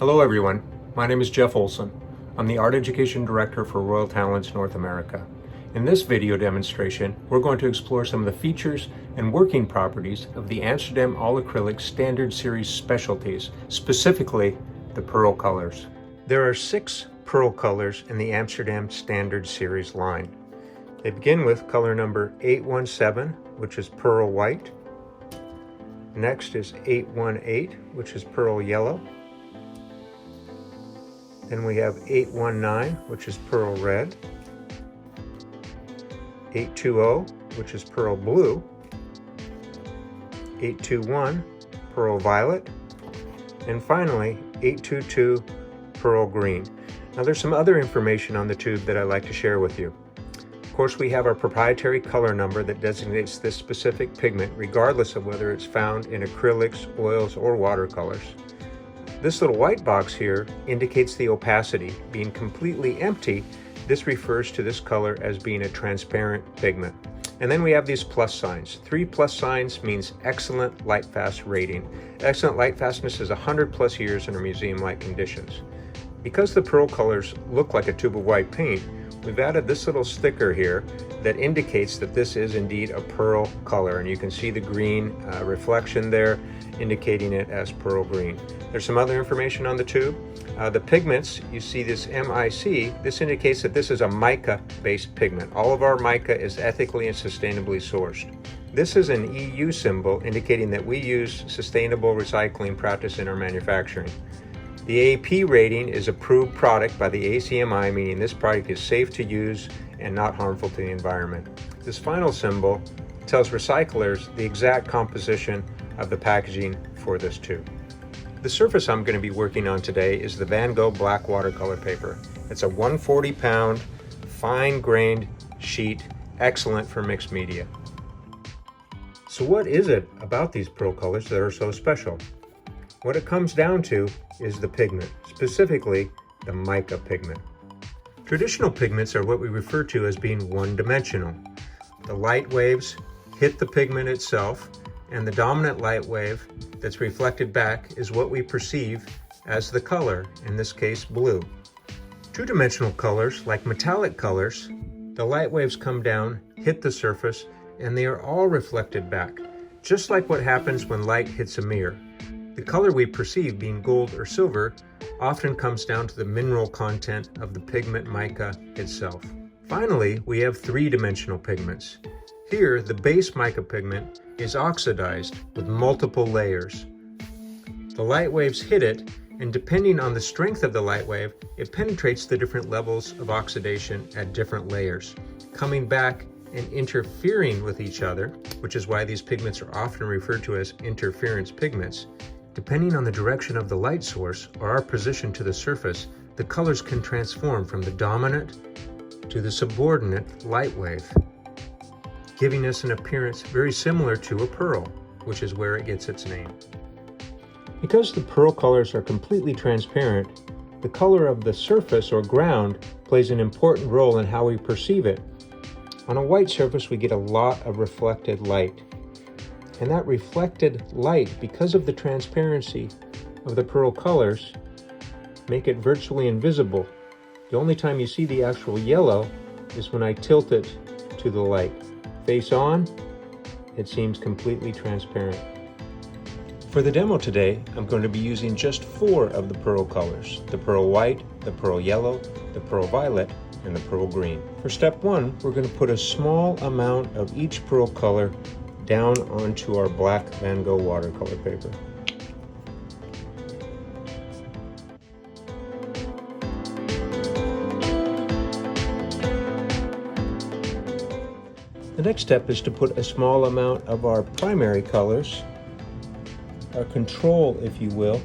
Hello everyone, my name is Jeff Olson. I'm the Art Education Director for Royal Talens North America. In this video demonstration, we're going to explore some of the features and working properties of the Amsterdam All-Acrylic Standard Series Specialties, specifically the pearl colors. There are 6 pearl colors in the Amsterdam Standard Series line. They begin with color number 817, which is pearl white. Next is 818, which is pearl yellow. Then we have 819, which is pearl red. 820, which is pearl blue. 821, pearl violet. And finally, 822, pearl green. Now there's some other information on the tube that I'd like to share with you. Of course, we have our proprietary color number that designates this specific pigment, regardless of whether it's found in acrylics, oils, or watercolors. This little white box here indicates the opacity. Being completely empty, this refers to this color as being a transparent pigment. And then we have these plus signs. 3 plus signs means excellent light fast rating. Excellent light fastness is 100 plus years under museum-like conditions. Because the pearl colors look like a tube of white paint, we've added this little sticker here that indicates that this is indeed a pearl color, and you can see the green reflection there indicating it as pearl green. There's some other information on the tube. The pigments, you see this MIC, this indicates that this is a mica-based pigment. All of our mica is ethically and sustainably sourced. This is an EU symbol indicating that we use sustainable recycling practice in our manufacturing. The AP rating is approved product by the ACMI, meaning this product is safe to use and not harmful to the environment. This final symbol tells recyclers the exact composition of the packaging for this tube. The surface I'm going to be working on today is the Van Gogh black watercolor paper. It's a 140-pound, fine-grained sheet, excellent for mixed media. So what is it about these pearl colors that are so special? What it comes down to is the pigment, specifically the mica pigment. Traditional pigments are what we refer to as being one-dimensional. The light waves hit the pigment itself, and the dominant light wave that's reflected back is what we perceive as the color, in this case blue. Two-dimensional colors, like metallic colors, the light waves come down, hit the surface, and they are all reflected back, just like what happens when light hits a mirror. The color we perceive, being gold or silver, often comes down to the mineral content of the pigment mica itself. Finally, we have three-dimensional pigments. Here, the base mica pigment is oxidized with multiple layers. The light waves hit it, and depending on the strength of the light wave, it penetrates the different levels of oxidation at different layers, coming back and interfering with each other, which is why these pigments are often referred to as interference pigments. Depending on the direction of the light source or our position to the surface, the colors can transform from the dominant to the subordinate light wave, giving us an appearance very similar to a pearl, which is where it gets its name. Because the pearl colors are completely transparent, the color of the surface or ground plays an important role in how we perceive it. On a white surface, we get a lot of reflected light. And that reflected light, because of the transparency of the pearl colors, make it virtually invisible. The only time you see the actual yellow is when I tilt it to the light. Face on, it seems completely transparent. For the demo today, I'm going to be using just 4 of the pearl colors: the pearl white, the pearl yellow, the pearl violet, and the pearl green. For step 1, we're going to put a small amount of each pearl color down onto our black Van Gogh watercolor paper. The next step is to put a small amount of our primary colors, our control, if you will,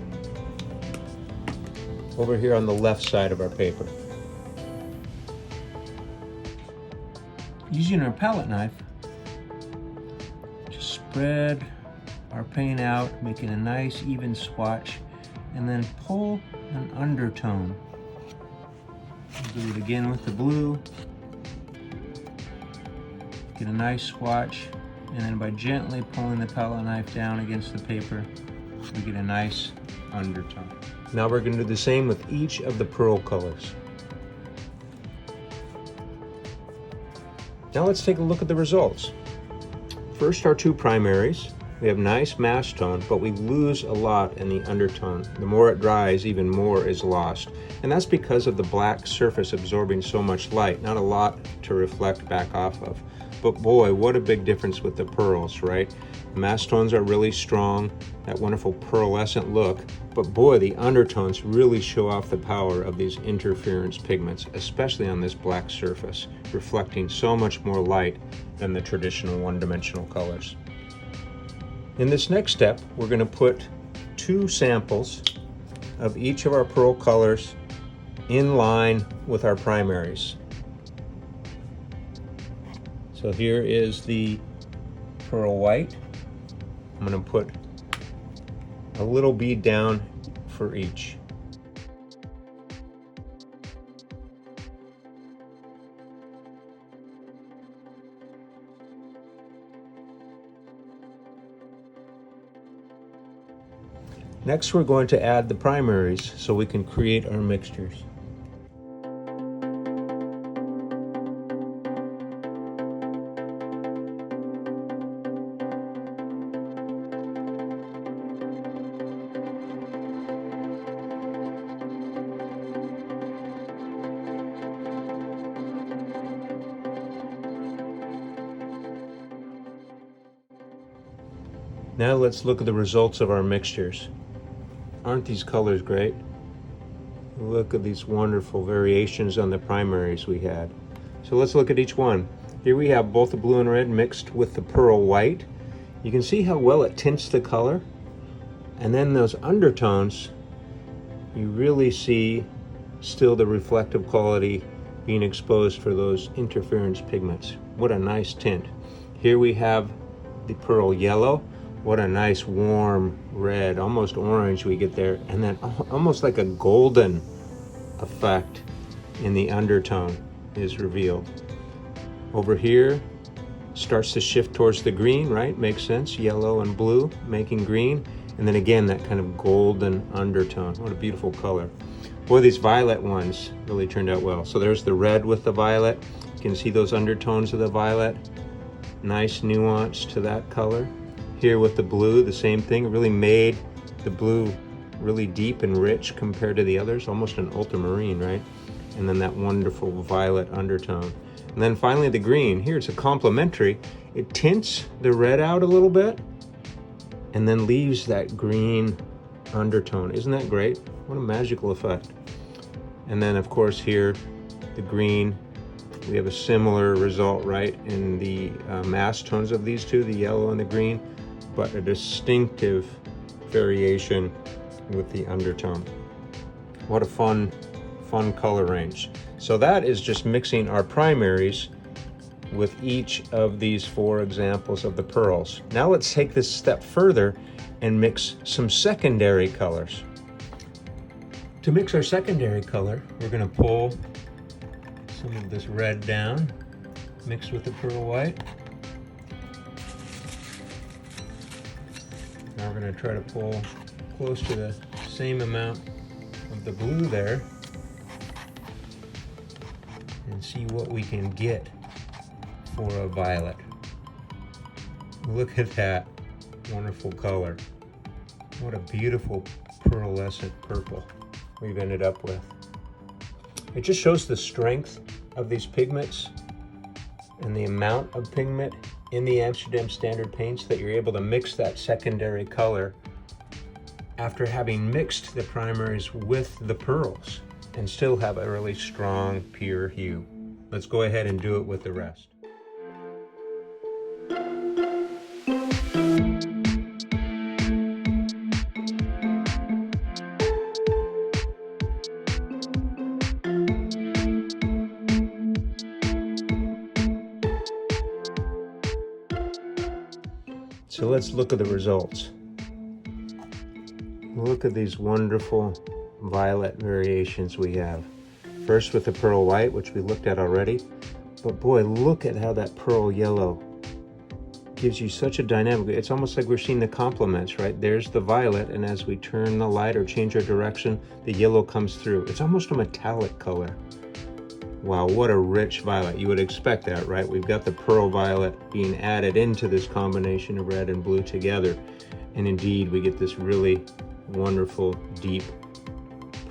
over here on the left side of our paper. Using our palette knife, just spread our paint out, making a nice even swatch, and then pull an undertone. Do it again with the blue. Get a nice swatch, and then by gently pulling the palette knife down against the paper, we get a nice undertone. Now we're going to do the same with each of the pearl colors. Now let's take a look at the results. First, our two primaries. We have nice mass tone, but we lose a lot in the undertone. The more it dries, even more is lost. And that's because of the black surface absorbing so much light, not a lot to reflect back off of. But boy, what a big difference with the pearls, right? The mass tones are really strong, that wonderful pearlescent look, but boy, the undertones really show off the power of these interference pigments, especially on this black surface, reflecting so much more light than the traditional one-dimensional colors. In this next step, we're going to put two samples of each of our pearl colors in line with our primaries. So here is the pearl white. I'm going to put a little bead down for each. Next, we're going to add the primaries so we can create our mixtures. Now let's look at the results of our mixtures. Aren't these colors great? Look at these wonderful variations on the primaries we had. So let's look at each one. Here we have both the blue and red mixed with the pearl white. You can see how well it tints the color. And then those undertones, you really see still the reflective quality being exposed for those interference pigments. What a nice tint. Here we have the pearl yellow. What a nice warm red, almost orange we get there, and then almost like a golden effect in the undertone is revealed. Over here starts to shift towards the green, right? Makes sense, yellow and blue making green, and then again that kind of golden undertone. What a beautiful color. Boy, these violet ones really turned out well. So there's the red with the violet. You can see those undertones of the violet. Nice nuance to that color. Here with the blue, the same thing. It really made the blue really deep and rich compared to the others, almost an ultramarine, right? And then that wonderful violet undertone. And then finally the green. Here it's a complementary. It tints the red out a little bit and then leaves that green undertone. Isn't that great? What a magical effect. And then of course here, the green, we have a similar result, right? In the mass tones of these two, the yellow and the green, but a distinctive variation with the undertone. What a fun color range. So that is just mixing our primaries with each of these four examples of the pearls. Now let's take this step further and mix some secondary colors. To mix our secondary color, we're going to pull some of this red down, mixed with the pearl white. Now we're going to try to pull close to the same amount of the blue there and see what we can get for a violet. Look at that wonderful color. What a beautiful pearlescent purple we've ended up with. It just shows the strength of these pigments and the amount of pigment in the Amsterdam Standard paints that you're able to mix that secondary color after having mixed the primaries with the pearls and still have a really strong, pure hue. Let's go ahead and do it with the rest. So let's look at the results. Look at these wonderful violet variations we have. First with the pearl white, which we looked at already. But boy, look at how that pearl yellow gives you such a dynamic, it's almost like we're seeing the complements, right? There's the violet, and as we turn the light or change our direction, the yellow comes through. It's almost a metallic color. Wow, what a rich violet. You would expect that, right? We've got the pearl violet being added into this combination of red and blue together. And indeed, we get this really wonderful, deep,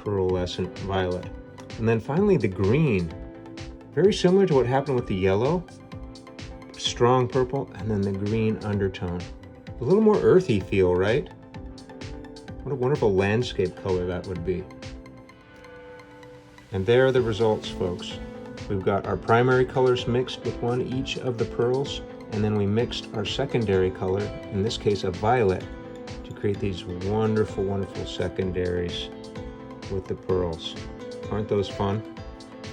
pearlescent violet. And then finally, the green. Very similar to what happened with the yellow. Strong purple, and then the green undertone. A little more earthy feel, right? What a wonderful landscape color that would be. And there are the results, folks. We've got our primary colors mixed with one each of the pearls, and then we mixed our secondary color, in this case a violet, to create these wonderful, wonderful secondaries with the pearls. Aren't those fun?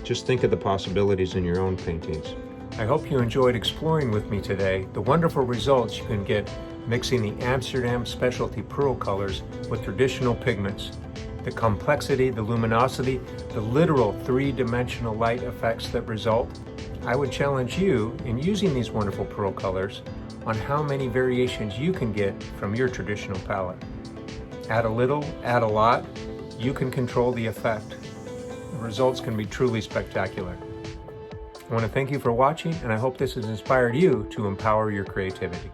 Just think of the possibilities in your own paintings. I hope you enjoyed exploring with me today the wonderful results you can get mixing the Amsterdam Specialty pearl colors with traditional pigments. The complexity, the luminosity, the literal three-dimensional light effects that result. I would challenge you in using these wonderful pearl colors on how many variations you can get from your traditional palette. Add a little, add a lot, you can control the effect. The results can be truly spectacular. I want to thank you for watching, and I hope this has inspired you to empower your creativity.